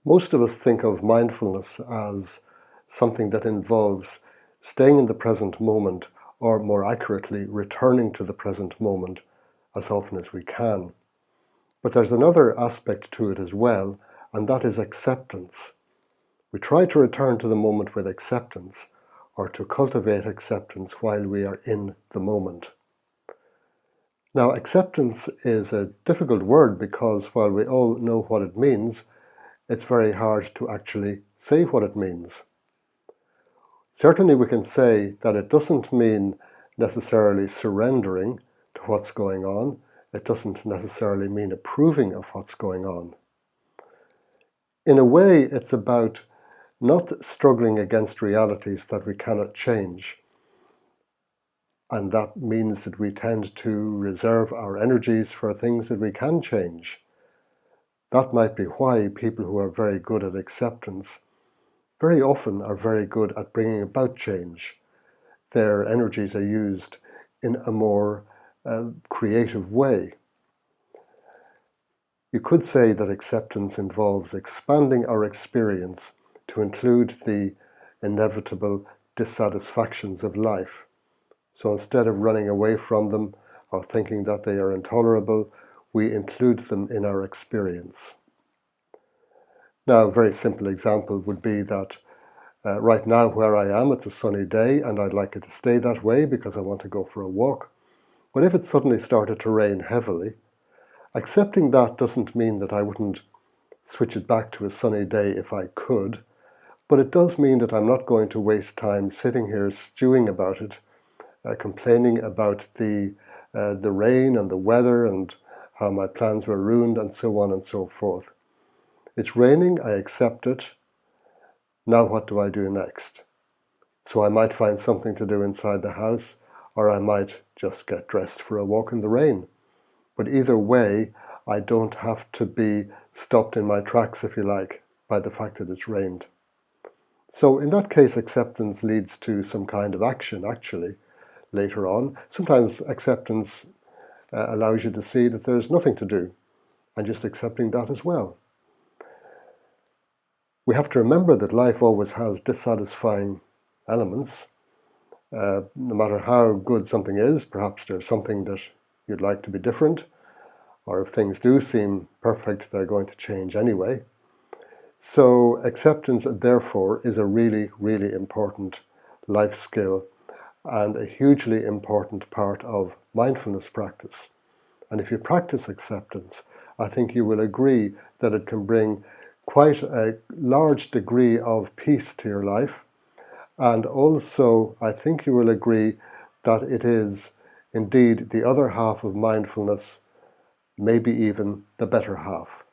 Most of us think of mindfulness as something that involves staying in the present moment, or more accurately, returning to the present moment as often as we can. But there's another aspect to it as well, and that is acceptance. We try to return to the moment with acceptance, or to cultivate acceptance while we are in the moment. Now, acceptance is a difficult word because while we all know what it means, it's very hard to actually say what it means. Certainly we can say that it doesn't mean necessarily surrendering to what's going on. It doesn't necessarily mean approving of what's going on. In a way, it's about not struggling against realities that we cannot change. And that means that we tend to reserve our energies for things that we can change. That might be why people who are very good at acceptance very often are very good at bringing about change. Their energies are used in a more creative way. You could say that acceptance involves expanding our experience to include the inevitable dissatisfactions of life. So instead of running away from them or thinking that they are intolerable, we include them in our experience. Now, a very simple example would be that right now where I am, it's a sunny day and I'd like it to stay that way because I want to go for a walk. But if it suddenly started to rain heavily, accepting that doesn't mean that I wouldn't switch it back to a sunny day if I could, but it does mean that I'm not going to waste time sitting here stewing about it, complaining about the rain and the weather and how my plans were ruined and so on and so forth. It's raining, I accept it. Now what do I do next? So I might find something to do inside the house, or I might just get dressed for a walk in the rain. But either way, I don't have to be stopped in my tracks, if you like, by the fact that it's rained. So in that case, acceptance leads to some kind of action, actually, later on. Sometimes acceptance allows you to see that there's nothing to do, and just accepting that as well. We have to remember that life always has dissatisfying elements. No matter how good something is, perhaps there's something that you'd like to be different, or if things do seem perfect, they're going to change anyway. So acceptance, therefore, is a really, really important life skill and a hugely important part of mindfulness practice. And if you practice acceptance, I think you will agree that it can bring quite a large degree of peace to your life. And also, I think you will agree that it is indeed the other half of mindfulness, maybe even the better half.